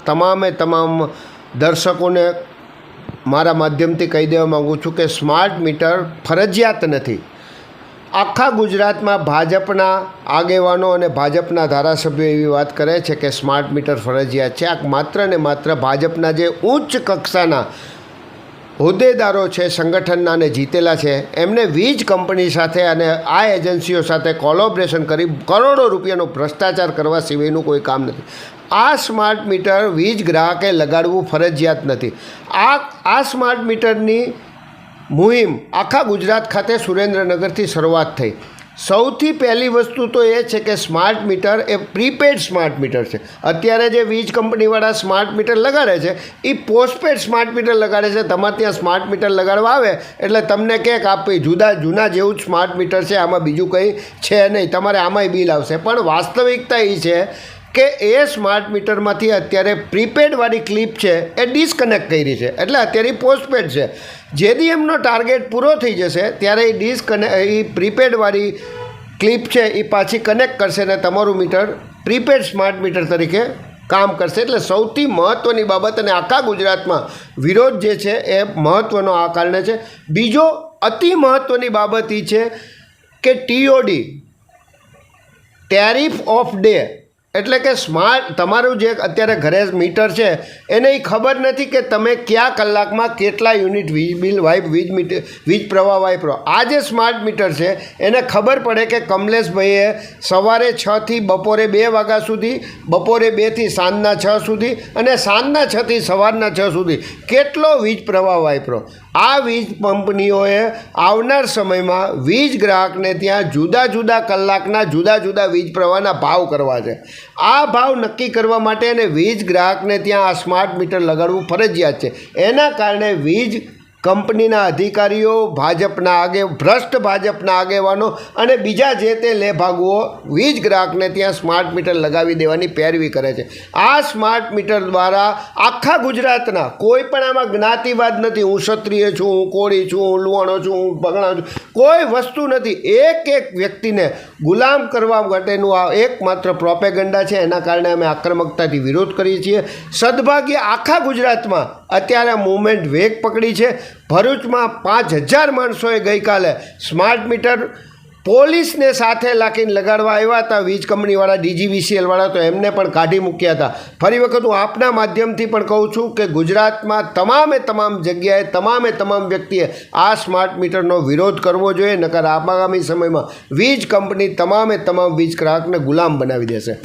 તમામે તમામ દર્શકોને મારા માધ્યમથી કહી દેવા માગું છું કે સ્માર્ટ મીટર ફરજિયાત નથી. આખા ગુજરાતમાં ભાજપના આગેવાનો અને ભાજપના ધારાસભ્યો એવી વાત કરે છે કે સ્માર્ટ મીટર ફરજિયાત છે. આ માત્ર ને માત્ર ભાજપના જે ઉચ્ચ કક્ષાના હોદ્દેદારો છે, સંગઠનના અને જીતેલા છે, એમને વીજ કંપની સાથે અને આ એજન્સીઓ સાથે કોલોબરેશન કરી કરોડો રૂપિયાનો ભ્રષ્ટાચાર કરવા સિવાયનું કોઈ કામ નથી. આ સ્માર્ટ મીટર વીજ ગ્રાહકે લગાડવું ફરજિયાત નથી. આ સ્માર્ટ મીટરની મુહિમ આખા ગુજરાત ખાતે સુરેન્દ્રનગરથી શરૂઆત થઈ. સૌથી પહેલી વસ્તુ તો એ છે કે સ્માર્ટ મીટર એ પ્રીપેડ સ્માર્ટ મીટર છે. અત્યારે જે વીજ કંપનીવાળા સ્માર્ટ મીટર લગાડે છે એ પોસ્ટપેડ સ્માર્ટ મીટર લગાડે છે. તમારે ત્યાં સ્માર્ટ મીટર લગાડવા આવે એટલે તમને કહે કે આ જૂના જેવું જ સ્માર્ટ મીટર છે, આમાં બીજું કંઈ છે નહીં, તમારે આમાંય બિલ આવશે. પણ વાસ્તવિકતા એ છે કે એ સ્માર્ટ મીટરમાંથી અત્યારે પ્રીપેડવાળી ક્લિપ છે એ ડિસ્કનેક્ટ કરી છે, એટલે અત્યારે પોસ્ટપેડ છે. જેથી એમનો ટાર્ગેટ પૂરો થઈ જશે ત્યારે એ પ્રીપેડવાળી ક્લિપ છે એ પાછી કનેક્ટ કરશે અને તમારું મીટર પ્રીપેડ સ્માર્ટ મીટર તરીકે કામ કરશે. એટલે સૌથી મહત્ત્વની બાબત, અને આખા ગુજરાતમાં વિરોધ જે છે એ મહત્ત્વનો આ કારણે છે. બીજો અતિ મહત્ત્વની બાબત એ છે કે TOD, ટેરિફ ઓફ ડે, એટલે કે તમારું જે અત્યારે ઘરે મીટર છે એને એ ખબર નથી કે તમે કયા કલાકમાં કેટલા યુનિટ વીજ પ્રવાહ વાપરો. આ જે સ્માર્ટ મીટર છે એને ખબર પડે કે કમલેશભાઈએ સવારે 6 થી બપોરે 2 વાગ્યા સુધી, બપોરે 2 થી સાંજના 6 સુધી અને સાંજના 6 થી સવારના 6 સુધી કેટલો વીજ પ્રવાહ વાપરો. આ વીજ કંપનીઓએ આવનાર સમયમાં વીજ ગ્રાહકને ત્યાં જુદા જુદા કલાકના જુદા જુદા વીજ પ્રવાહના ભાવ કરવા છે. આ ભાવ નક્કી કરવા માટે અને વીજ ગ્રાહકને ત્યાં આ સ્માર્ટ મીટર લગાડવું ફરજિયાત છે. એના કારણે વીજ કંપનીના અધિકારીઓ, ભ્રષ્ટ ભાજપના આગેવાનો અને બીજા જે તે લેભાગુઓ વીજ ગ્રાહકને ત્યાં સ્માર્ટ મીટર લગાવી દેવાની પેરવી કરે છે. આ સ્માર્ટ મીટર દ્વારા આખા ગુજરાતના કોઈ પણ આમાં જ્ઞાતિવાદ નથી, હું ક્ષત્રિય છું, હું કોળી છું, હું લુહાણો છું, હું બગણા છું, કોઈ વસ્તુ નથી. એક વ્યક્તિને ગુલામ કરવા માટેનું આ એકમાત્ર પ્રોપેગન્ડા છે. એના કારણે અમે આક્રમકતાથી વિરોધ કરીએ છીએ. સદભાગ્ય આખા ગુજરાતમાં અત્યારે મૂવમેન્ટ વેગ પકડી છે. ભરૂચમાં 5000 માણસોએ ગઈકાલે સ્માર્ટ મીટર પોલીસને સાથે લાખીને લગાડવા આવ્યા હતા. વીજ કંપનીવાળા, DGVCLવાળા, તો એમને પણ કાઢી મૂક્યા હતા. ફરી વખત હું આપના માધ્યમથી પણ કહું છું કે ગુજરાતમાં તમામ જગ્યાએ તમામ વ્યક્તિએ આ સ્માર્ટ મીટરનો વિરોધ કરવો જોઈએ, નકર આગામી સમયમાં વીજ કંપની તમામ વીજ ગ્રાહકને ગુલામ બનાવી દેશે.